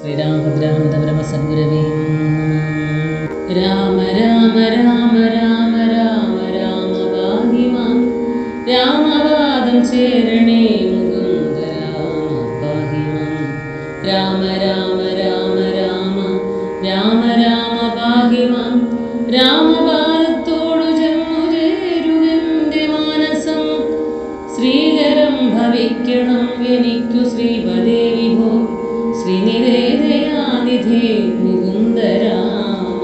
ശ്രീരാമഭദ്രാനന്ദപരമസദ്ഗുരവേ രാമ രാമ രാമ രാമ രാമ രാമ പാഹി മാം രാമപാദം ചേരണേ മുകുന്ദ രാമ പാഹി മാം രാമ രാമ രാമ രാമ രാമ രാമ പാഹി മാം രാമപാദത്തോടു ചെന്നു ചേരുകന്റെ മാനസം ശ്രീകരം ഭവിക്കണം എനിക്കു ശ്രീപദേ വിഭോ ശ്രീനിധേ മുകുന്ദ രാമ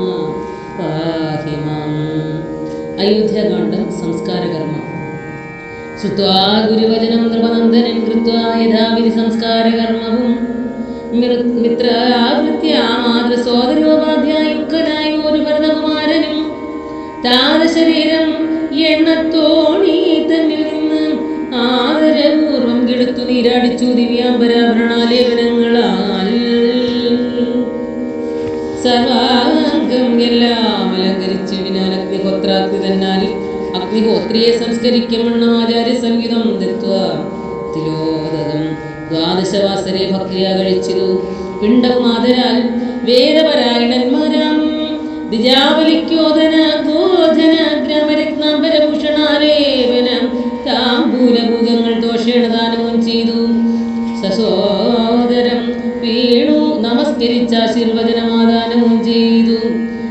പാഹി മാം. അയോധ്യാകാന്ഡം സംസ്കാരകർമ്മം. ശ്രുത്വാ ഗുരുവചനം നൃപനന്ദനം കൃത്വാ യഥാവിധി സംസ്കാരകർമ്മവും മിത്രാവൃത്യാ മാതൃസോദരോപാധ്യായുക്തനായൊരു ഭരതകുമാരനും താതശരീരം എണ്ണത്തോണി തന്നിൽ നിന്ന് ആദരപൂർവം കെടുത്തു നീരാടിച്ചു ദിവ്യാംബരാഭരണാലേപനങ്ങളാൽ സർവാംഗം എല്ലാം അലങ്കരിച്ചതിനാൽ അഗ്നിഹോത്രാഗ്നി തന്നാൽ അഗ്നിഹോത്രിയെ സംസ്കരിക്കമണ്ണം ആചാര്യ സംഗീതം ദത്വാ തിലോദകം ദ്വാദശവാസരെ ഭക്തിയാ കഴിച്ചിരു പിണ്ടവും ആദരാൽ വേദപരായണന്മാരാം ദിജാവലിക്കോദന ഗോധന ഗ്രാമരത്നാംബരഭൂഷണാലേപന താംബൂലഭൂതങ്ങൾ ദോഷേണദാനവും ചെയ്തു സസോദരം വീണു നമസ്കരിച്ചാശീർവചനമാദാനവും ചെയ്തു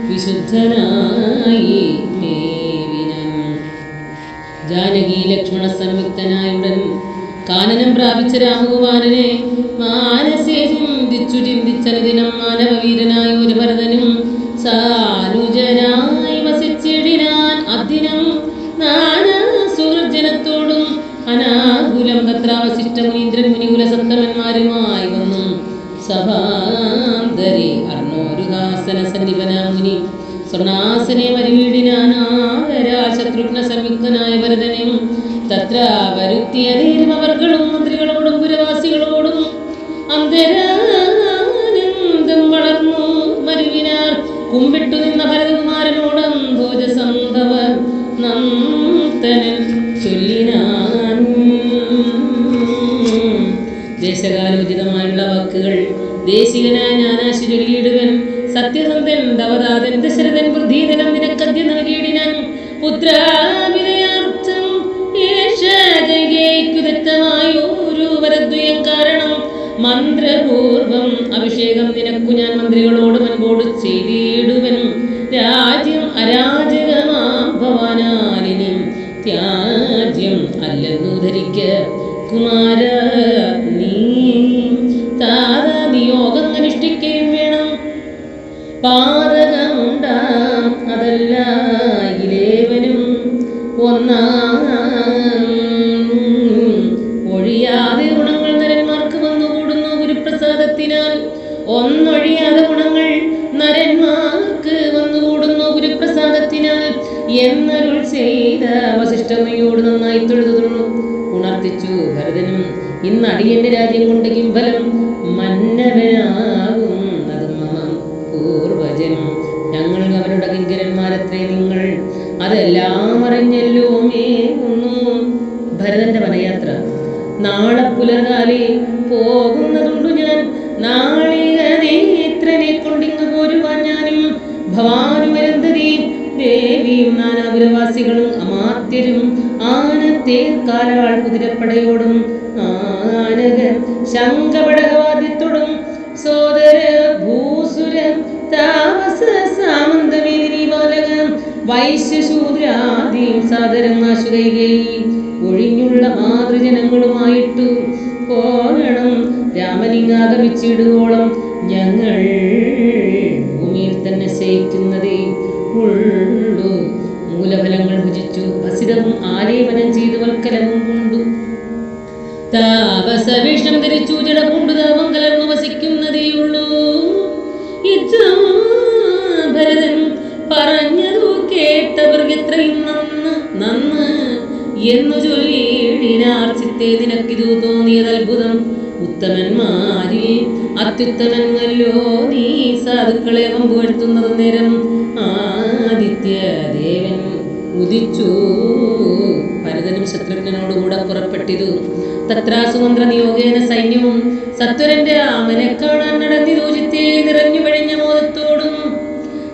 വിശുദ്ധനായി മേവിനൻ. ജാനകി ലക്ഷ്മണ സംയുക്തനായുടൻ കാനനം പ്രാപിച്ച രാമകുമാരനെ മാനസേ ചിന്തിച്ചനുദിനം മാനവവീരനായ ഒരു ഭരതനും സാനുജനായി വസിച്ചിടിനാൻ. അദ്ദിനം നാനാ സുഹൃജനത്തോടും അനാകുലം തത്രാവശിഷ്ട മുനീന്ദ്രൻ മുനികുല സപ്തമന്മാരുമായി വന്നു സഭാന്തരി അർണോരുഹാസന സന്നിപന മുനി സ്വർണാസനെ മരുവീടിനാനാദരാ ശത്രുഘ്ന സംയുക്തനായ ഭരതനും തത്ര വരുത്തിയതേരും അവർകളും മന്ത്രികളോടും പുരവാസികളോടും അന്തരാനന്ദം വളർന്നു മരുവിനാർ കുമ്പിട്ടു നിന്ന ഭരതകുമാരനോടും ഭോജസംഭവ നന്ദനൻ ചൊല്ലിനാൻ. ദേശകാലോചിതമായുള്ള വാക്കുകൾ ദേശികനായ ഞാനാശു ചൊല്ലിയിടുവൻ. സത്യസന്ധൻ ദവദാതൻ ദശരഥൻ വൃദ്ധീധനം നിനക്കദ്യ നൽകിയിടിനാൻ. പുത്രാഭിനയാർത്ഥം ഏഷയ്ക്കുദത്തമായൊരു വരദ്വയം കാരണം മന്ത്രപൂർവം അഭിഷേകം നിനക്കു ഞാൻ മന്ത്രികളോട് മുൻപോട് ചെയ്തിടുവൻ. രാജ്യം അരാജകമാം ഭവാനാലിനി ത്യാജ്യം അല്ലെന്നു ധരിക്ക കുമാര നീ. താത നിയോഗം അനുഷ്ഠിക്കുകയും വേണം. പാതകമുണ്ടാം അതല്ല ഇലേവനും ഒഴിയാതെ ഗുണങ്ങൾ നരന്മാർക്ക് വന്നുകൂടുന്നു ഗുരുപ്രസാദത്തിനാൽ. ഒന്നൊഴിയാതെ ഗുണങ്ങൾ നരന്മാർക്ക് വന്നുകൂടുന്നു ഗുരുപ്രസാദത്തിനാൽ എന്നരുൾ ചെയ്ത വസിഷ്ഠമ്മയോട് നന്നായി തൊഴുതു ഉണർത്തിച്ചു ഭരതനും. ഇന്ന് അടിയന്റെ രാജ്യം കൊണ്ട് കിംഫലം മന്നവനാകും പൂർവജനും. ഞങ്ങൾ അവരുടെ കിങ്കരന്മാരത്രേ നിങ്ങൾ അതെല്ലാം അറിഞ്ഞല്ലോ മേകുന്നു. ഭരതന്റെ വനയാത്ര. നാളെ പുലർകാലേ പോകുന്നതുണ്ടു ഞാൻ. നാളിക നേത്രനെ കൊണ്ടിങ്ങു പോരുവാൻ ഞാനും ഭവാനുമരന്തതി ദേവിയും നാനാപുരവാസികളും അമാത്യരും ആനത്തേർക്കാലാൾ കുതിരപ്പടയോടും ആനക ശംഖപടകവാദ്യത്തോടും സോദര ഭൂസുര താമസ സാമന്തമേദിനി ബാലക വൈശ്യശൂദ്രാദീം സാദരം ആശുകൈകേയി ഒഴിഞ്ഞുള്ള മാതൃജനങ്ങളുമായിട്ടു പോകണം. രാമലിംഗാഗമിച്ചിടുവോളം ഞങ്ങൾ ഭൂമിയിൽ തന്നെ ശയിക്കുന്നതേ ഉള്ളു. മൂലഫലങ്ങൾ ഭുജിച്ചു ഭസിതവും ആലേപനം ചെയ്തു വൽക്കലവും കൊണ്ടു താപസവേഷം ധരിച്ചു ജട പൂണ്ടു താപം കലർന്നു വസിക്കുന്നതേയുള്ളൂ. ഇത്തം ഭരതൻ പറഞ്ഞതു കേട്ടവർ എത്രയും നന്ന് എന്നു ചൊല്ലിയിടിനാർ. ചിത്തേ നിനക്കിതു തോന്നിയത് അത്ഭുതം. ഉത്തമന്മാരിൽ അത്യുത്തമന്മല്ലോ നീ. സാധുക്കളെ വമ്പുവരുത്തുന്നത് നേരം ആദിത്യദേവൻ ഉദിച്ചു. ഭരതനും ശത്രുഘ്നോടുകൂടെ പുറപ്പെട്ടിതു. തത്രാസുമന്ത്ര നിയോഗേന സൈന്യവും സത്വരന്റെ രാമനെ കാണാൻ നടന്നിതു.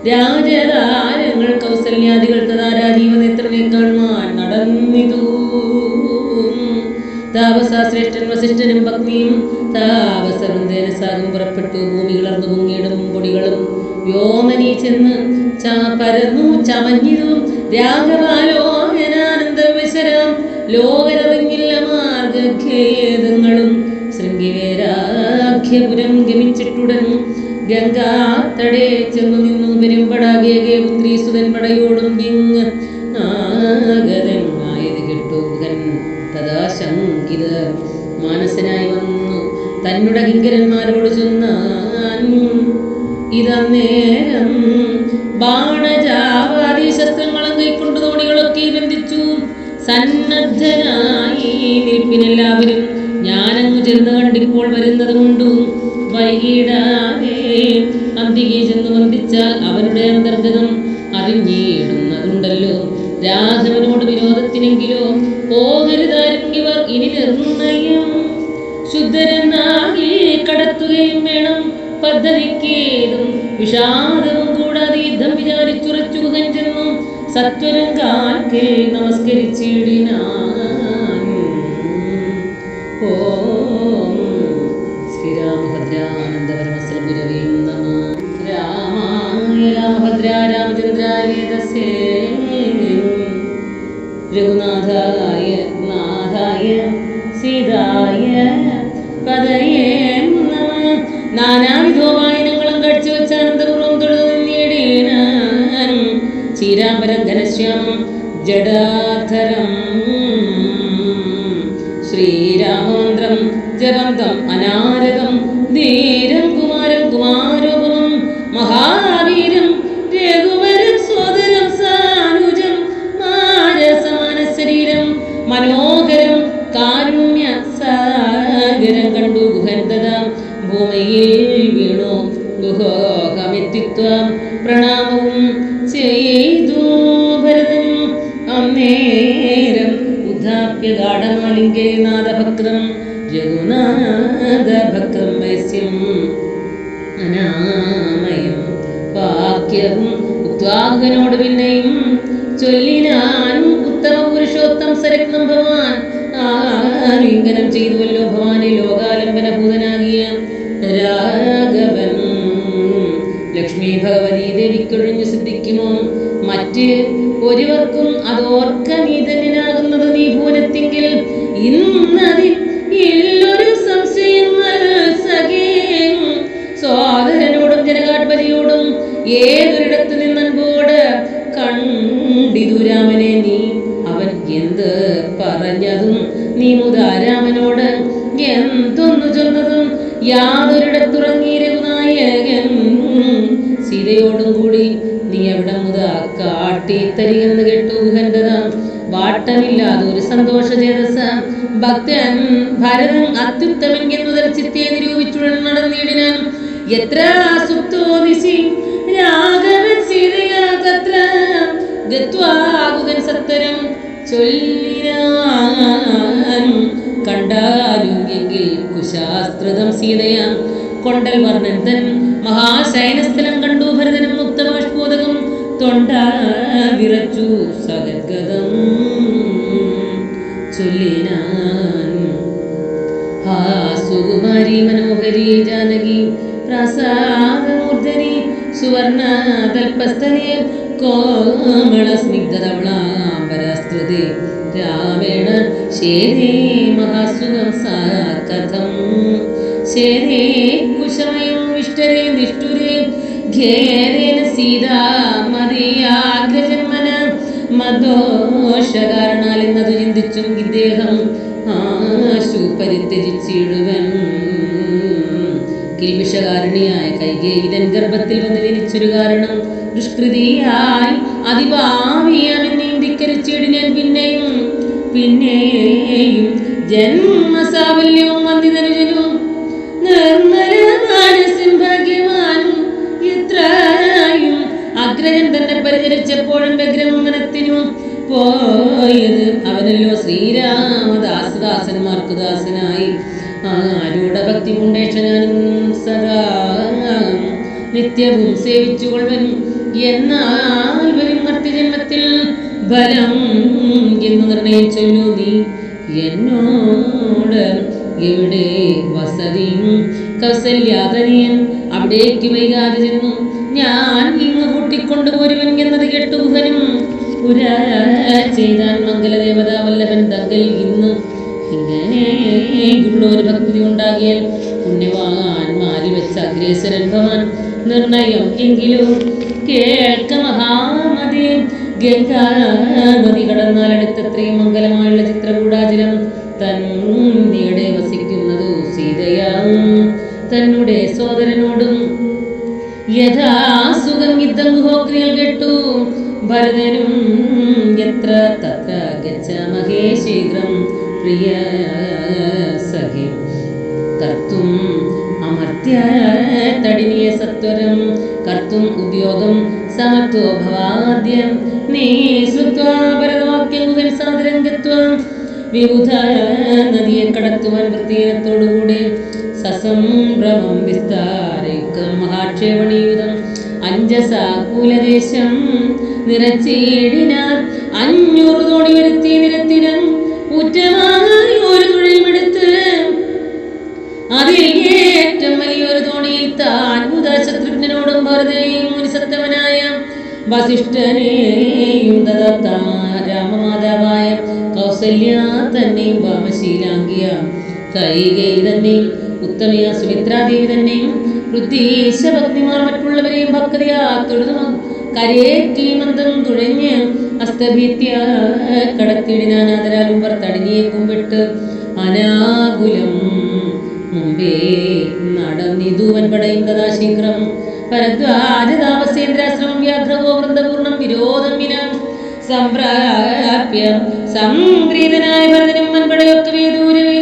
രാജതാരങ്ങൾ കൗസല്യാദികൾ തഥാ രാജീവനേത്രനെ കാണുവാൻ നടന്നിതു. താപസാശ്രേഷ്ഠൻ വസിഷ്ഠനും പത്നിയും താപസവൃന്ദേന സാഗം പുറപ്പെട്ടു. ഭൂമി കിളർന്നു പൊങ്ങിയിടും പൊടികളും വ്യോമനി ചെന്ന് പരന്നു ചമഞ്ഞിതു. രാഘവാലോകനാനന്ദവിശരാം ലോകരറിഞ്ഞില്ല മാർഗഖേദങ്ങളും. ശൃംഗിവേരാഖ്യപുരം ഗമിച്ചിട്ടുടൻ ഗംഗാത്തടേ ചെന്നു നിന്നു. പെരുമ്പടാകെ പുത്രീസുതൻ പടയോടും വിങ് ആഗതൻ ആയത് കേട്ടു. ഗുഹൻ തഥാ ശങ്കിത മാനസനായി വന്നു തന്നുടെ കിങ്കരന്മാരോട് ചൊന്നാൻ ഇതന്നേരം ബാണജാവാദി ശസ്ത്രങ്ങളും കൈക്കൊണ്ടു തോണികളൊക്കെ ബന്ധിച്ചു സന്നദ്ധനായി നിൽപ്പിനെല്ലാവരും. ഞാനങ്ങു ചെന്ന് കണ്ടിപ്പോൾ വരുന്നത് കൊണ്ടു വൈകിടാതെ അന്തികെ ചെന്ന് വന്ദിച്ചാൽ അവരുടെ അന്തർഗതം അറിഞ്ഞിടുന്നതുണ്ടല്ലോ. രാഘവനോട് വിനോദത്തിനെങ്കിലോ പോകരുതാരെങ്കിവർ ഇനി നിർണയം. ശുദ്ധരെന്നാകെ കടത്തുകയും വേണം പദ്ധതിക്കേതും വിഷാദവും കൂടാതെ യുദ്ധം വിചാരിച്ചുറച്ചു ഗുഹൻ ചെന്നു സത്വരം കാൽക്കേ നമസ്കരിച്ചിടിനാൻ. ഓം ശ്രീരാമഭദ്രാനന്ദപരമസ്യ ഗുരവേ നമഃ. രാമായ രാമഭദ്ര രാമചന്ദ്രായ വേദസ്യേ രഘുനാഥായ നാഥായ സീതായ പദയേ നമഃ. നാനാവിധോപായനങ്ങളും കാഴ്ചവെച്ച് ആനന്ദപൂർവ്വം തൊഴുതു നിന്നിടീനാൻ. ശ്രീരാംബരം ഘനശ്യാമം ജഡാധരം ശ്രീരാമമന്ത്രം ജപന്തം അനാരദം ധീരം കുമാരം കുമാരോപമം മഹാവീരം രഘുവരം സോദരം സാനുജം മാരസമാന ശരീരം മനോഹരം കാരുണ്യ സാഗരം കണ്ടു ഗുഹന്തതാം ഭൂമിയിൽ വീണു ഗുഹോഹമെത്തിത്വം പ്രണാമവും ചെയ്തു ഭരതനും. അന്നേരം ഉദ്ധാപ്യ ഗാഠമാലിംഗേ നാദഭക്തം രഘുനാഥഭക്തം വൈശ്യം അനാമയം വാക്യവും ഉക്വാഹനോട് പിന്നെയും ചൊല്ലിനാൻ. ഉത്തമ പുരുഷോത്തം സരത്നം ഭവാൻ ആലിംഗനം ചെയ്തുവല്ലോ. ഭവാനെ ലോകാലംബനഭൂതനാകിയ രാഘവൻ ലക്ഷ്മി ഭഗവതി ദേവിക്കൊഴിഞ്ഞു സിദ്ധിക്കുമോ? മറ്റ് ഒരുവർക്കും അതോർക്കനീതനാകുന്നത് നീ ഭൂനത്തിങ്കിൽ ഇന്നതിൽ ഇല്ലൊരു സംശയങ്ങൾ സഖേ. സോദരനോടും ജനകാത്പതിയോടും ഏതൊരിടത്തു നിന്നൻപോട് കണ്ടിതു രാമനെ നീ. അവൻ എന്ത് പറഞ്ഞതും നീ മുതാരാമനോട് എന്തൊന്നു ചൊന്നതും യാതൊരിടത്തുറങ്ങി രഘുനായകൻ സീതയോടും കൂടി നീ എവിടെ മുതാ കാട്ടിത്തരികെന്ന് കേട്ടു. ഗന്ധതാം വാട്ടമില്ലാതെ ഒരു സന്തോഷചേതസ ഭക്തൻ ഭരതൻ അത്യുത്തമൻ എന്നുതൽ ചിത്തെ നിരൂപിച്ചുടൻ നടന്നിടിനാൻ. എത്ര സുപ്തോ നിശി രാഘവൻ സീതയാ തത്ര ഗത്വാഗുഹൻ സത്തരം ചൊല്ലിനാൻ. കണ്ടാലുമെങ്കിൽ കുശാസ്ത്രതം സീതയാം കൊണ്ടൽ വർണ്ണൻ തൻ മഹാശയനസ്ഥലം കണ്ടു. ഭരതനും മുക്തബാഷ്പോദകം തൊണ്ട വിറച്ചു സഗദ്ഗതം ചൊല്ലിനാൻ. ഹാ സുകുമാരി മനോഹരി ജാനകി പ്രാസാദമൂർധനി സുവർണ തൽപസ്ഥലേ കോമള സ്നിഗ്ധധവളാംബരാസ്ത്രതേ രാമേണ ശേരേ മഹാസുഖം സാ കഥം. ശേരേ കുശമയം വിഷ്ടരേ നിഷ്ഠുരേ ഖേദേന സീതാ മതിയാഗ്രജന്മന മദോഷകാരണാൽ എന്നതു ചിന്തിച്ചും ഇദ്ദേഹം ആശു പരിത്യജിച്ചിടുവൻ. കിൽബിഷകാരണിയായ കൈകേയി തൻ ഗർഭത്തിൽ വന്ന് ജനിച്ചൊരു കാരണം ദുഷ്കൃതിയായി അതിഭാവിയാമെന്നെയും ധിക്കരിച്ചിടിനാൻ. പിന്നെയും ജന്മസാവല്യവും വന്ദിതനുജനും നിർമ്മല മാനസിൻ ഭാഗ്യവാനും എത്രയും അഗ്രജൻ തന്നെ പരിചരിച്ചപ്പോഴും വ്യഗ്രമനത്തിനു പോയത് അവനല്ലോ. ശ്രീരാമദാസദാസന്മാർക്കു ദാസനായി ആരൂഢഭക്തി പൂണ്ടേക്ഷനാനും സദാ നിത്യവും സേവിച്ചുകൊള്ളുവൻ. എന്നാൽ വരും മർത്യജന്മത്തിൽ ഫലം എന്ന് നിർണയം ചൊല്ലു നീ എന്നോട്. എവിടെ വസതി കൗസല്യാതനിയൻ അവിടേക്ക് വൈകാതെ ചെന്നു. ഞാൻ ഇങ്ങ് കൂട്ടിക്കൊണ്ടുപോരുവൻ എന്നത് കേട്ടു ഗുഹനും ചെയ്താൻ മംഗലദേവതാ വല്ലഭൻ തങ്കൽ ഇന്ന് ഇങ്ങനെയുള്ള ഒരു ഭക്തി ഉണ്ടാകിയാൽ പുണ്യവാന്മാരിൽ വെച്ച അഗ്രേസരൻ ഭവാൻ നിർണയം. എങ്കിലും കേൾക്ക മഹാമതി, ഗംഗാ നദി കടന്നാൽ അടുത്തത്രയും മംഗലമായുള്ള ചിത്രകൂടാചലം തന്നിടെ വസിക്കുന്നതു സീതയാവും തന്നുടെ സോദരനോടും യഥാസുഖം യുദ്ധം ഗുഹോക്രികൾ കേട്ടു. ഭരതനും എത്ര തത്ര ഗച്ഛാമഹേ ശീഘ്രം പ്രിയ സഖി കർത്തും അമർത്യ തടിനിയ സത്വരം കർത്തും ഉദ്യോഗം സമത്വോ ഭവാദ്യം നീ ശ്രുത്വാ ഭരതവാക്യം ഗുഹൻ സാദരം ഗത്വാ വിബുധ നദിയെ കടത്തുവാൻ വൃത്തിയത്തോടുകൂടെ സസംഭ്രമം വിസ്താരയുക്തം മഹാക്ഷേപണീയുധം അഞ്ജസാകൂലദേശം നിറച്ചേടിനാൽ 500 തോണി വരുത്തി നിരത്തിനും ഉറ്റമായി ഒരു തുഴയുമെടുത്ത് അതിൽ ഏറ്റവും വലിയൊരു തോണിയിൽ താൻ ശത്രുഘ്നോടും ഭരതനെയും മുനിസത്തമനായ വസിഷ്ഠനെയും രാമമാതാവായ കൗസല്യ തന്നെയും വാമശീലാംഗിയ കൈകൈ തന്നെയും ഉത്തമയ സുമിത്രാദേവി തന്നെയും വൃദ്ധീശ ഭക്തിമാർ മറ്റുള്ളവരെയും ഭക്തിയാ തൊഴുതു കരയേറ്റി മന്ദം തുഴഞ്ഞ് അസ്തഭീത്യ കടത്തിടിനാൻ ആദരാലും തടിനിയെ കുമ്പിട്ട് അനാകുലം മുമ്പേ നടന്നിതൂവൻ പടയും കഥാ ശീഘ്രം പരദ്വാജതാപസേന്ദ്രാശ്രമം വ്യാഘ്രവോ വൃന്ദപൂർണം വിരോധം വിന സംപ്രാപ്യ സംപ്രീതനായ ഭരതനും വൻപടയൊക്കെ ദൂരവേ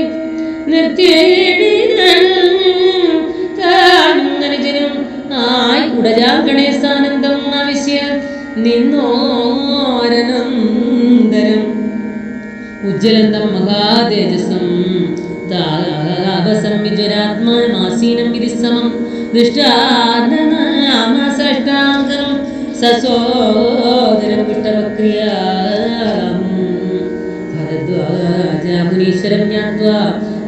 നിർത്തിയനുജനും ആയി ഉടജാഗണേശാനന്ദം ആവശ്യ നിന്നോരനന്തരം ഉജ്ജ്വലന്തം മഹാതേജസം താപസം വിജ്വരാത്മാസീനം വിധിസമം ദൃഷ്ടാനാമസഷ്ടാംഗം സസോദരം പുഷ്ടവക്രിയ ഭരദ്വാജമുനീശ്വരം ജ്ഞാത്വാ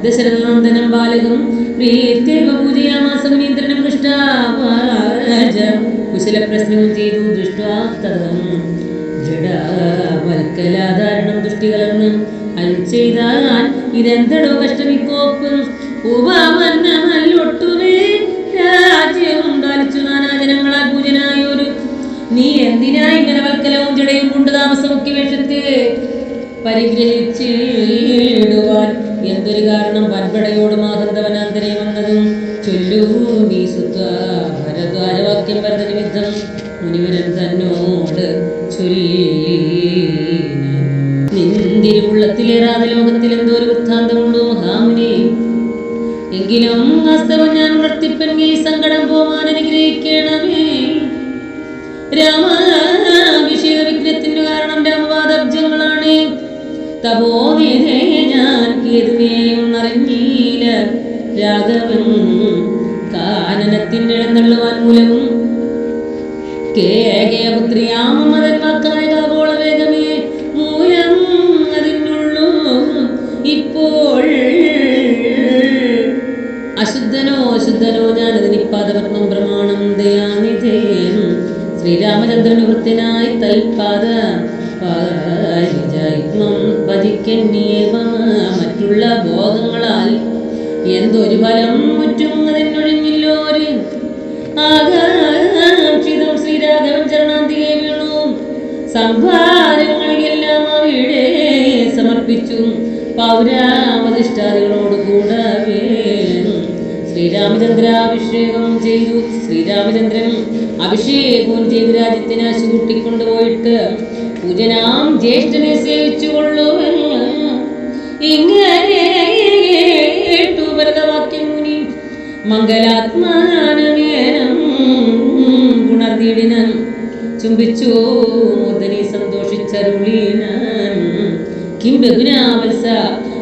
ദശരഥനന്ദനം ബാലകം പ്രീത്യൈവ പൂജയാമാസ മുനീന്ദ്രനും ദൃഷ്ടാവാജ കുശലപ്രശ്നവും ചെയ്തു. ദൃഷ്ട്വാ തദം ജഡവൽക്കലാധാരണം ദൃഷ്ടി കലർന്ന് അരുൾ ചെയ്താൽ ഇതെന്തടോ കഷ്ടമിക്കോപ്പും ഉപമന്നമല്ലൊട്ടുമേ രാജ്യവും പാലിച്ചു നാനാജനങ്ങളാൽ പൂജനായൊരു നീ എന്തിനായി ഇങ്ങനെ വൽക്കലവും ജടയും കൊണ്ട് താമസമൊക്കെ വേഷത്തെ പരിഗ്രഹിച്ചിടുവാൻ എന്തൊരു കാരണം വൻപടയോട് മാഹന്തവനാന്തരെ വന്നതും ചൊല്ലൂ നീ സുത്വ ഭരദ്വാജവാക്യം ഭരത നിമിത്തം മുനിവരൻ തന്നോട് ചൊല്ലി. നിന്തിരുവുള്ളത്തിലേറാതെ ലോകത്തിൽ എന്തോ ഒരു വൃത്താന്തമുണ്ടോ മഹാമുനി? എങ്കിലും വാസ്തവം ഞാൻ ഉണർത്തിപ്പെങ്കി സങ്കടം പോവാൻ അനുഗ്രഹിക്കണമേ. രാമാഭിഷേക വിഘ്നത്തിന് കാരണം രാമവാദബ്ജങ്ങളാണ്. തപോവേദേ ഞാൻ കേതുവേയും അറിഞ്ഞീല രാഘവൻ കാനനത്തിൻ്റെ എഴുന്നള്ളുവാൻ മൂലവും കേകയപുത്രിയാമതൻ വാക്കായ കാവോള വേഗമേ മൂലം അതിനുള്ളൂ. ഇപ്പോൾ അശുദ്ധനോ അശുദ്ധനോ ഞാനതിനിപ്പാദപത്മം പ്രമാണം ദയാനിധേൻ ശ്രീരാമചന്ദ്രന് വൃത്തിനായി തൽപാദ മറ്റുള്ള ഭോഗങ്ങളാൽ എന്തൊരു ഫലം മുറ്റും അതിനൊഴിഞ്ഞില്ലോര് ആകാംക്ഷിതം ശ്രീരാഘവൻ ചരണാന്തിയെ വീണു. സംഭാരങ്ങളെല്ലാം അവിടെ സമർപ്പിച്ചു. പൗരാവധിഷ്ഠാദികളോട് കൂടവേ ശ്രീരാമചന്ദ്രാഭിഷേകം ചെയ്തു. ശ്രീരാമചന്ദ്രൻ അഭിഷേകവും ചെയ്തു രാജ്യത്തിനാശു കൂട്ടിക്കൊണ്ടുപോയിട്ട് പൂജനാം ജ്യേഷ്ഠനെ സേവിച്ചു കൊള്ളുവൻ. ഇങ്ങനെ കേട്ടു ഭരതവാക്യം മുനി മംഗലാത്മാനമേനം ഗുണർദീടിനൻ ചുംബിച്ചു മൂർധനി സന്തോഷിച്ചരുളീനൻ. കിം ബഹുനാവത്സ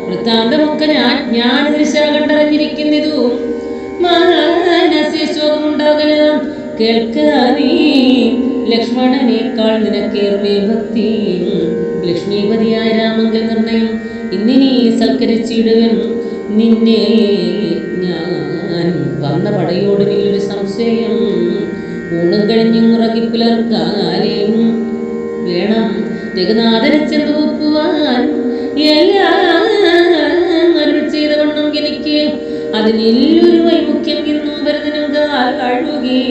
വൃത്താന്തമൊക്കെ ജ്ഞാനദൃശ കണ്ടറിഞ്ഞിരിക്കുന്നതു മനസ്സിൽ ശോകമുണ്ടാകല കേൾക്ക നീ ലക്ഷ്മണനേക്കാൾ നിനക്കേറുമേ ഭക്തി. ലക്ഷ്മീപതിയായ രാമങ്കൽ നിർണയം ഇന്നിനി സൽക്കരിച്ചിടുവൻ നിന്നെ ഞാൻ. വന്ന പടയോടുമില്ലൊരു സംശയം, ഊണും കഴിഞ്ഞും ഉറങ്ങിപ്പുലർക്കാലേയും വേണം രഘുനാഥനെ ചെന്ന് ഒപ്പുവാൻ. എല്ലാം അരുൾ ചെയ്ത വണ്ണം എനിക്ക് അതിനെല്ലൊരു വൈമുഖ്യം ഇന്നു ഭരതനും കാഴുകി.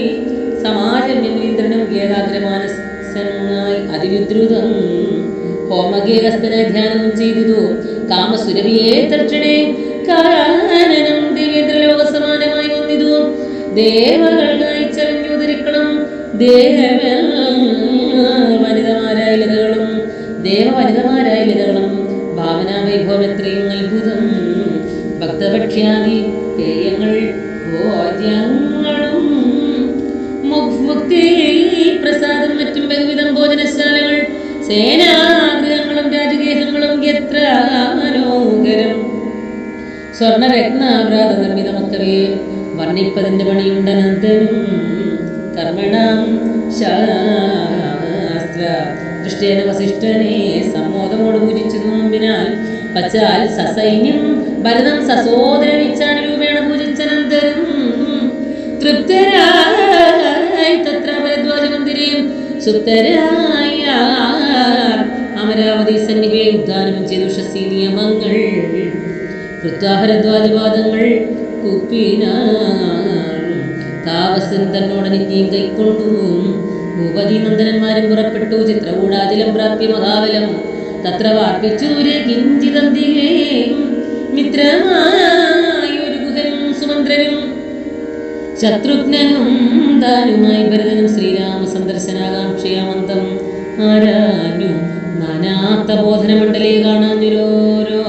സമാജം ഇന്ദ്രനും ഏകാഗ്രമാനസനായി അതിവിദ്രുതം ഹോമഗേഹസ്ഥനെ ധ്യാനം ചെയ്തു. കാമസുരവിയെ തക്ഷണേ കാനനം ദേവേന്ദ്രലോക സമാനമായി വന്നിതു. ദേവകളായി ചരഞ്ഞുതിരിക്കണം വനിതമാരായ ലതകളും ദേവവനിതമാരായ ലതകളും ഭാവനാ വൈഭവം എത്രയും അത്ഭുതം. ഭക്തഭക്ഷ്യാദി പേയങ്ങൾ ഭോജ്യങ്ങളും മുക്തി പ്രസാദം മറ്റും ബഹുവിധം ഭോജനശാലകൾ സേനാഗൃഹങ്ങളും രാജഗേഹങ്ങളും എത്ര മനോഹരം. സ്വർണരത്നാഭ്രാത നിർമ്മിതമൊക്കവേ വർണ്ണിപ്പതിന്റെ പണിയുണ്ടനന്തനും. കർമ്മണം ശാസ്ത്ര ദൃഷ്ടേന വസിഷ്ഠനെ സമ്മോദമോട് പൂജിച്ചു നോമ്പിനാൽ പച്ചാൽ സസൈന്യം ഭരതം സസോദരവിച്ചാനുരൂപേണ പൂജിച്ചനന്തരം തൃപ്തരായി തത്ര ഭരദ്വാജ മന്ദിരേ സുപ്തരായ അമരാവതി സന്നിധേ ഉദ്ധാനം ചെയ്തു ഷസി നിയമങ്ങൾ. വൃത്താഭരദ്വാജപാദങ്ങൾ കുപ്പിനാൻ താവസൻ തന്നോട് നിത്യം കൈക്കൊണ്ടു. ഭൂപതി നന്ദനന്മാരും പുറപ്പെട്ടു. ചിത്രകൂടാചലം പ്രാപ്യ മഹാബലം തത്ര വാർപ്പിച്ചു കിഞ്ചിതന്തികേ. മിത്രമായൊരു ഗുഹനും സുമന്ത്രനും ശത്രുഘ്നനും താനുമായി ഭരതനും ശ്രീരാമ സന്ദർശനാകാംക്ഷയാമന്തം ആരാഞ്ഞു. നാനാത്ത ബോധനമണ്ഡലേ കാണാഞ്ഞോരോ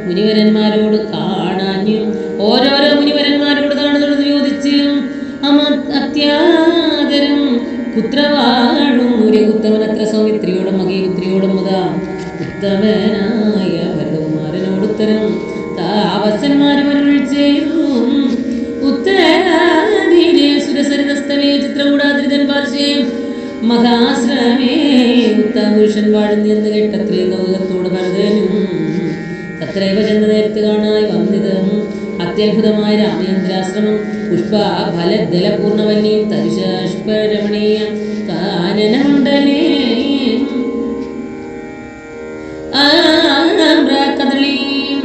മുനിവരന്മാരോട് ഓരോരോ മുനിവരന്മാരോട് കാണുന്നത് ചോദിച്ച് അത്യാദരം പുത്രവാഴും രഘുത്തമനത്ര സൗമിത്രിയോടും മഹീപുത്രിയോടും മുതാ ഉത്തമനായ ഭരതകുമാരനോടുത്തരം താവസന്മാരും അരുൾ ചെയ്തു. ഉത്തരാധീനേ സുരസരിതസ്തവേ ചിത്രകൂടാദ്രിതൻ പാർശ്വേ മഹാശ്രമേ ഉത്തമപുരുഷൻ വാഴുന്നെന്ന് കേട്ടത്രേ കൗതുകത്തോട് ഭരതനും. തത്രൈവ ചെന്ന് നേരത്ത് കാണായി വന്നിത് അത്യത്ഭുതമായ രാമേന്ദ്രാശ്രമം. പുഷ്പഫലദലപൂർണവല്ലിയും തരുഷരമണീയ കാനനമണ്ഡലേ കദളീം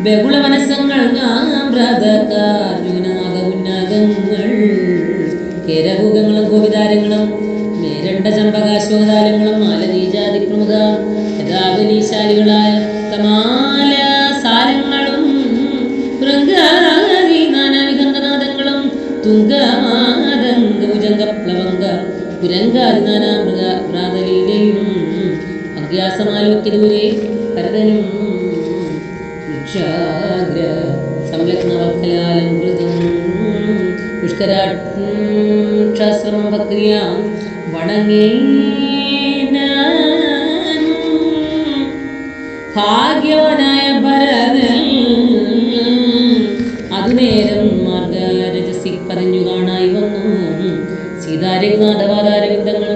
ബഹുളവനസങ്ങൾ ഉന്നാഗങ്ങൾ കേരഭൂഗങ്ങളും ഗോപിതാരങ്ങളും മേരണ്ട ചമ്പകാശോതാരങ്ങളും മാലനീജാതി പ്രമുഖ യഥാബലീശാലികളായ കമാല സാരങ്ങളും ശൃംഗാരി നാനാവികന്ധനാദങ്ങളും തുംഗമാതംഗഭുജംഗപ്ലവംഗ പുരങ്കാരി നാനാമൃഗ പ്രാതലീലയും അഭ്യാസമാലോക്യ ദൂരെ ഭരതനും വൃക്ഷാഗ്ര സംലഗ്നവൽക്കലാലംകൃതം പുഷ്കരാക്ഷാശ്രമം ഭക്രിയാം വണങ്ങേന ഭാഗ്യവാനായ ഭരതൻ അതുനേരം മാർഗരജസി പറഞ്ഞു കാണായി വന്നു. സീതാരഘുനാഥവാദാരവിന്ദങ്ങൾ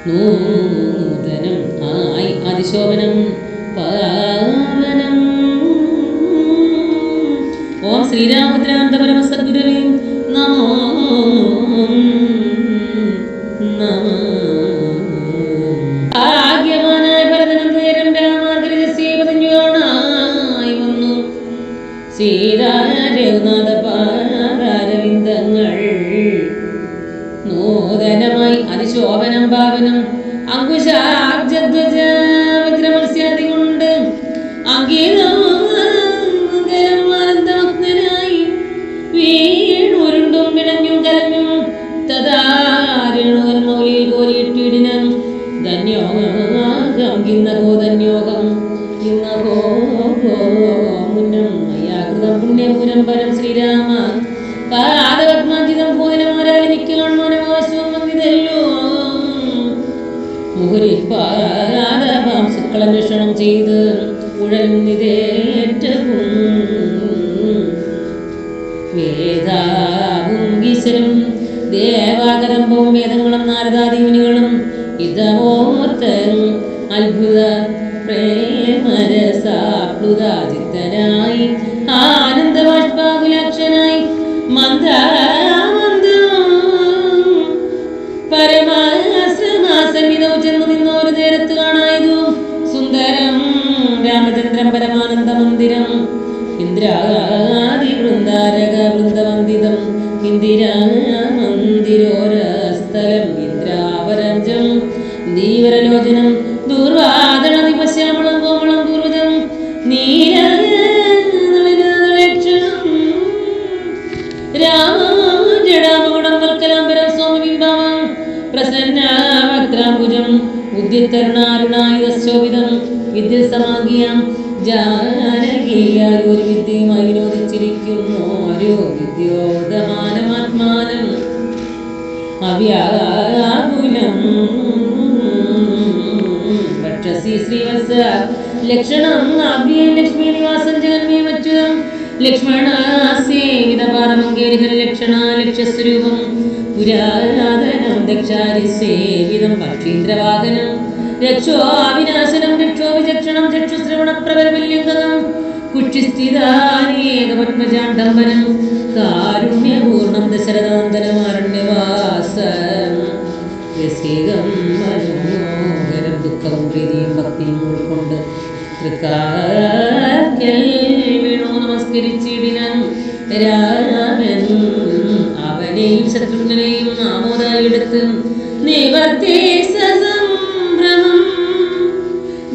നൂതനം ആയി അതിശോഭനം പാവനം. ഓം ശ്രീരാമഭദ്രാന്ത പരമസദ്ഗുരവേ നമോ നമ. ഭാഗ്യവാനായ ഭരതനും നേരം രാമാർഗരജസ്യേ പറഞ്ഞു കാണായി വന്നു. സീതാരഘുനാഥപാദാരവിന്ദങ്ങൾ നൂതനമായി അതിശോഭനം പാവനം. അങ്കുശാബ്ജധ്വജ വിക്രമസ്യാദി കൊണ്ട് ആനന്ദമഗ്നനായി വീണുരുണ്ടും പിണഞ്ഞും കരഞ്ഞും തഥാരണുകൻ മൗലിയിൽ കോലിയിട്ടിടിനം. ധന്യോഗം കിന്നകോ ധന്യോഗം കിന്നകോ മുന്നം അയാകൃതം പുണ്യപുരം പരം ശ്രീരാമ പാദപത്മാജിതം ഭോജനമാരാലിനിക്ക് കാണുവാനവകാശവും വന്നിതല്ലോ. മുഹുരിപ്പാദപാംസുക്കളന്വേഷണം ചെയ്ത് ഉഴലുന്നിതേറ്റവും വേദാവും ഈശ്വരം ദേവാകരംഭവും വേദങ്ങളും നാരദാദിമുനികളും ഇതമോർത്ത് അത്ഭുത പ്രേമരസാപ്ലുതാചിത്തനായി ആനന്ദബാഷ്പാകുലാക്ഷനായി പരമാശ്രമാസന്നിധവും ചെന്നു നിന്നോരു നേരത്ത് കാണായതു സുന്ദരം രാമചന്ദ്രം പരമാനന്ദ മന്ദിരം ഇന്ദ്രാദി വൃന്ദാരക വൃന്ദവന്ദിതം ഇന്ദിരാമന്ദിരോരസ്ഥലം ഇന്ദ്രാവരജം ദീവരലോചനം ദൂർവാദള വിപശ്യാമളം കോമളം പൂർവജം നീലക്ഷണം രാമജടാമകുടം വൽക്കലാംബരം സോമബിംബം പ്രസന്നാവക്രാംബുജം ഉദ്യത്തരുണാരുണായുധശോഭിതം വിദ്യസമാഗിയം ജാനകീയായൊരു വിദ്യയുമായി വിനോദിച്ചിരിക്കുന്നു ഓരോ വിദ്യോദമാനമാത്മാനം അവ്യാകുലം ഭക്ഷസി ശ്രീവത്സ ലക്ഷണം അഭ്യം ലക്ഷ്മി നിവാസം ജഗന്മേ മച്യുതം ലക്ഷ്മണാസേവിതപാദമങ്കേരിഹര ലക്ഷണ ലക്ഷ്യസ്വരൂപം പുരാതനം ദക്ഷാരിസേവിതം പക്ഷീന്ദ്രവാഹനം രക്ഷോവിനാശനം രക്ഷോ വിചക്ഷണം ചക്ഷുശ്രവണപ്രബലവല്യംഗതം കുക്ഷിസ്ഥിതാനേകപത്മജാണ്ഡംബനം കാരുണ്യപൂർണം ദശരഥനന്ദനമാരണ്യവാസം യസ്യേകം മനോഹരം ദുഃഖവും പ്രീതിയും ഭക്തിയും ഉൾക്കൊണ്ട് തൃക്കാൽ വീണു നമസ്കരിച്ചിടിനാൻ രാമൻ അവനെയും ശത്രുഘ്നെയും ആമോദായി എടുത്ത് നിവർത്തി സസംഭ്രമം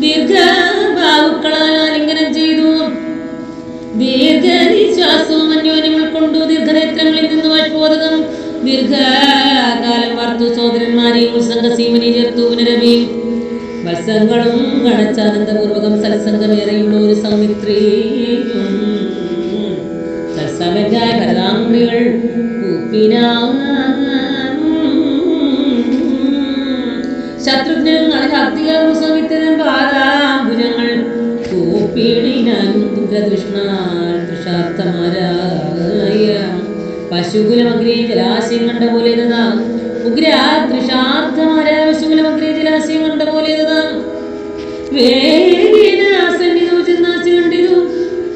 ദീർഘബാഹുക്കളാൽ ആലിംഗനം ചെയ്തു ദീർഘനിശ്വാസവും അന്യോന്യം ഉൾക്കൊണ്ടു ദീർഘനേത്രങ്ങളിൽ നിന്ന് വാഷ്പോതകം ദീർഘകാലം വാർത്തു സോദരന്മാരെയും ഉത്സംഗസീമനെ ചേർത്തു പുനരവി വത്സങ്ങളും ഗണച്ചാനന്ദപൂർവകം സത്സംഗമേറെയുള്ള ഒരു സൗമിത്രിയും സത്സമന്യായ ഭരതാംഗ്രികൾ ശത്രുഘ്നും അതിഭക്തികളും സൗമിത്രനും പാദാംബുജങ്ങൾ കൂപ്പിടിനാനും ദുഃഖതൃഷ്ണാർത്ഥമാരായ പശുകുലമഗ്രേ ജലാശയം കണ്ട പോലെ ഉഗ്രാതൃഷാർത്ഥമാരായ പശുകുലമഗ്രേ ജലാശയം കണ്ട പോലെ വേദനാസന്നിധു ചെന്നാശി കണ്ടിതു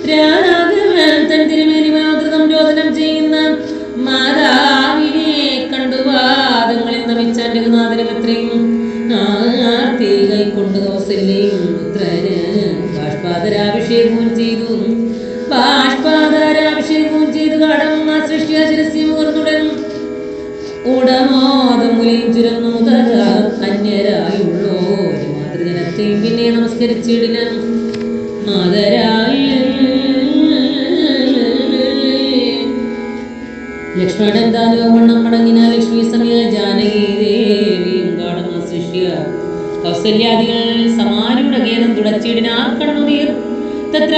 രാഘവൻ തൻ തിരുമേനി മാതൃതം രോദനം ചെയ്യുന്ന മാതാവിനെ കണ്ടു പാദങ്ങളിൽ നമിച്ചാൻ രഘുനാഥനും എത്രയും ആർത്തി കൈക്കൊണ്ട് കൗസല്യയും പുത്രന് ബാഷ്പാദരാഭിഷേകവും ചെയ്തു കടം സൃഷ്ടിയ ശിരസ്യമൂർന്നുടൻ ഉടമോദം മുലയും ചുരന്നു അന്യരായുള്ളോ ഒരു മാതൃജനത്തെയും പിന്നെ നമസ്കരിച്ചിടിനാൻ മാതരായ ലക്ഷ്മണൻ ദാനോവണ്ണം മടങ്ങിന ലക്ഷ്മി സമയ ജാനകി ദേവിയും കാണുന്ന സൃഷ്ടിയ കൗസല്യാദികൾ സമാരൂഢഗേദം തുടച്ചിടിനാർ കണ്ണുനീർ തത്ര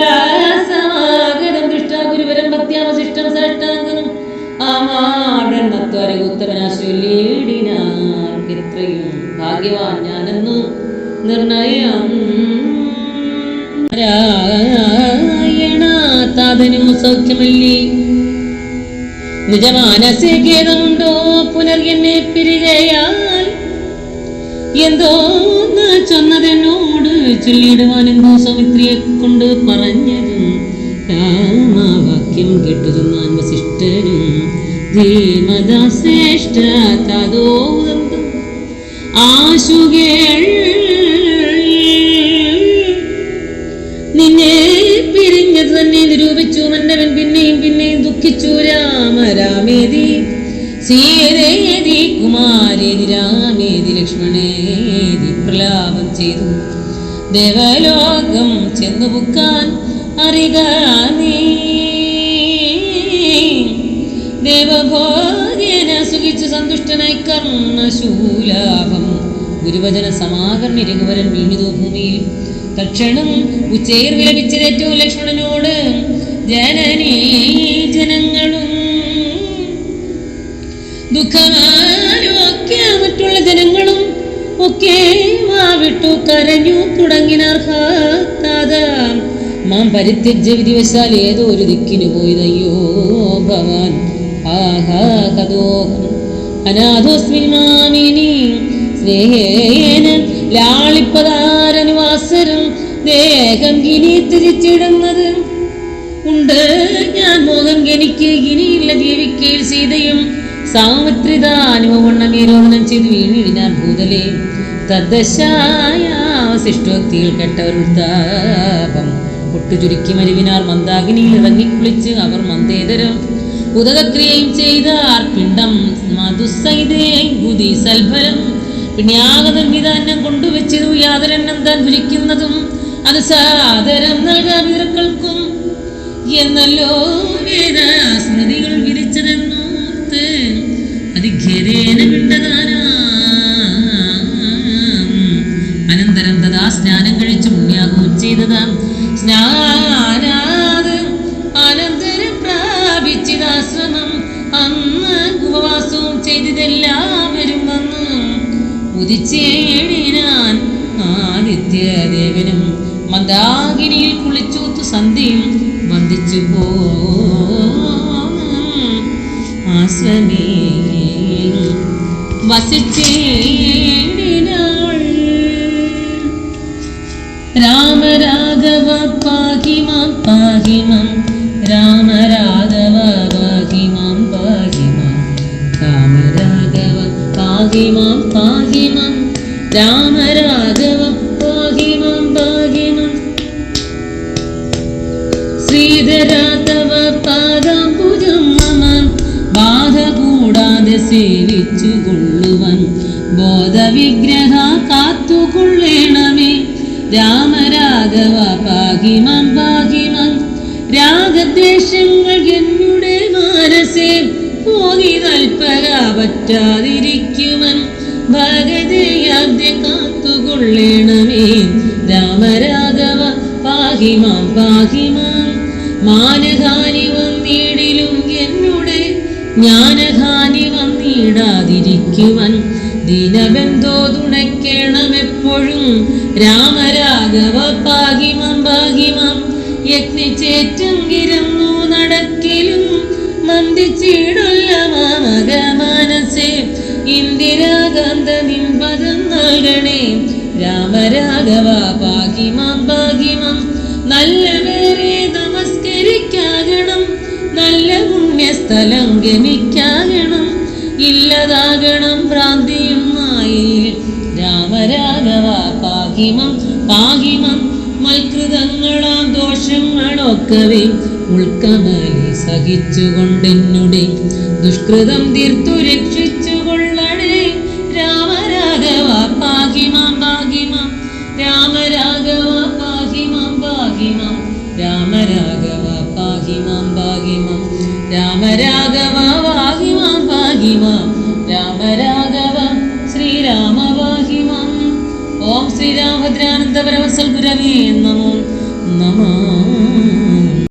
സമാഗതം ദൃഷ്ട ഗുരുവരം ഭക്ത്യാവശിഷ്ടം സാഷ്ടാംഗം ആമാടന്നത്വരകുത്തമനാശുല്യേടിനാർക്കെത്രയും ഭാഗ്യവാൻ ഞാനെന്നു നിർണയം നാരായണ താതനും സൗഖ്യമല്ലി നിജമാനസേ ഖേദമുണ്ടോ പുനർയെന്നെ പിരികയാൽ എന്തോന്ന് ചൊന്നതെന്നോട് ചൊല്ലിയിടുവാനെന്തോ സൗമിത്രിയെ കൊണ്ട് പറഞ്ഞതും രാമവാക്യം കേട്ടുചൊന്നാൻ വസിഷ്ഠനും ധീമദാശ്രേഷ്ഠ തതോദന്തം ആശുകേൾ നിന്നെ പിരിഞ്ഞത് തന്നെ നിരൂപിച്ചു മന്നവൻ പിന്നെയും ദുഃഖിച്ചു രാമേതി സീതേതി കുമാരേതി രാമേതി ലക്ഷ്മണേതി പ്രലാപം ചെയ്തു ദേവലോകം ചെന്നു പുക്കാൻ അറിക നീ ദേവഭോഗേന സുഖിച്ചു സന്തുഷ്ടനായി കർണശൂലാഭം ഗുരുവചന സമാകർണി രഘുവരൻ വീണിതു ഭൂമിയിൽ തക്ഷണം ഉച്ചേർ വിലപിച്ചതേറ്റവും ലക്ഷ്മണനോട് ജനനീ ജനങ്ങളും ദുഃഖമാനൊക്കെ മറ്റുള്ള ജനങ്ങളും ഒക്കെ മാവിട്ടു കരഞ്ഞു തുടങ്ങിനാർ മാം പരിത്യജ്യ വിധിവശാൽ ഏതോ ഒരു ദിക്കിന് പോയതയ്യോ ഭവാൻ ആഹാഹദോഹം അനാഥോസ്മി മാമിനി സ്നേഹേന ലാളിപ്പതാരനുവാസരം ദേഹം ഇനി തിരിച്ചിടുന്നത് ഉണ്ട് ഞാൻ മോഹം എനിക്ക് ഇനിയില്ല ജീവിക്കയിൽ സീതയും സാമത്രിതാനുവണ്ണമേരോധനം ചെയ്ത് വീണിടിനാർ ഭൂതലേ തദ്ദശായാവശിഷ്ടോക്തികൾ കെട്ടവരുത്താപം ഒട്ടുചുരുക്കി മരുവിനാർ മന്ദാകിനിയിൽ ഇറങ്ങിക്കുളിച്ച് അവർ മന്ദേതരം ഉദകക്രിയയും ചെയ്താർ പിണ്ടം മധുസൈതേ ഗുതി സൽഫലം പിണ്യാഗതർമ്മിതാന്നം കൊണ്ടുവച്ചതു യാതൊരെണ്ണം താൻ ഭുജിക്കുന്നതും അത് സാദരം നൽകാം പിതൃക്കൾക്കും എന്നല്ലോ വേദസ്മൃതികൾ വിരിച്ചതെന്നോർത്ത് അതിഘ്യരേന പിണ്ടദാനാ അനന്തരം തഥാ സ്നാനം കഴിച്ചു പുണ്യാഹവും ചെയ്തതാ സ്നാനാത് അനന്തരം പ്രാപിച്ചിതാശ്രമം അന്ന് ഉപവാസവും ചെയ്തതെല്ലാവരും വന്ന് ഉദിച്ചേടിനാൻ ആദിത്യദേവനും മന്ദാകിനിയിൽ കുളിച്ചൂത്തു സന്ധ്യയും വന്ദിച്ചു ആശ്രമേ വസിച്ചേടിനാൾ രാമരാഘവ പാഹിമാം പാഹിമാം രാമരാഘവ പാഹിമാം പാഹിമാം രാമരാഘവ പാഹിമാം പാഹിമാം രാമരാഘവ പാഹിമാം പാഹിമാം ശ്രീധരാ തവ പാദാംബുജം മമ ബാധ കൂടാതെ സേവിച്ചു കൊള്ളുവൻ ബോധവിഗ്രഹ കാത്തുകൊള്ളേണമേ രാമരാഘവ പാഹിമാം പാഹിമാം രാഗദ്വേഷങ്ങൾ എന്നുടെ മാനസേ പോകി തൽപര പറ്റാതിരിക്കുവൻ ഭഗതയാദ്യ കാത്തുകൊള്ളേണമേ രാമരാഘവ പാഹിമാം പാഹിമാം മാനഹാനി വന്നിടിലും എന്നുടെ ജ്ഞാനഹാനി വന്നിടാതിരിക്കുവൻ ദീനബന്ധോ തുണയ്ക്കണമെപ്പോഴും രാമരാഘവ പാഹിമാം പാഹിമാം യജ്ഞിച്ചേറ്റെങ്കിരുന്നു നടക്കിലും മന്ദിച്ചിടുള്ള മാമക മനസ്സേ ഇന്ദിരാകാന്ത നിൻപദം നൽകണേ രാമരാഘവ പാഹിമാം പാഹിമാം നല്ല പേരെ നമസ്കരിക്കാകണം നല്ല പുണ്യസ്ഥലം ഗമിക്കാകണം ഇല്ലതാകണം ഭ്രാന്തിയും നായിൽ രാമരാഘവ പാഹിമാം പാഹിമാം മൽകൃതങ്ങളാം ദോഷങ്ങളൊക്കവേ ഉൾക്കമലി സഹിച്ചുകൊണ്ടെന്നുടെ ദുഷ്കൃതം തീർത്തു രക്ഷിച്ചു കൊള്ളണേ രാമരാഘവ പാഹിമാം പാഹിമാം രാമരാഘവ പാഹിമാം പാഹിമാം രാമരാഘവ പാഹിമാം പാഹിമാം രാമരാഘവ പാഹിമാം പാഹിമാം രാമരാഘവ ശ്രീരാമ പാഹിമാം ഓം ശ്രീരാമഭദ്രാനന്ദ പരമസൽ ഗുരവേ നമോ നമഃ.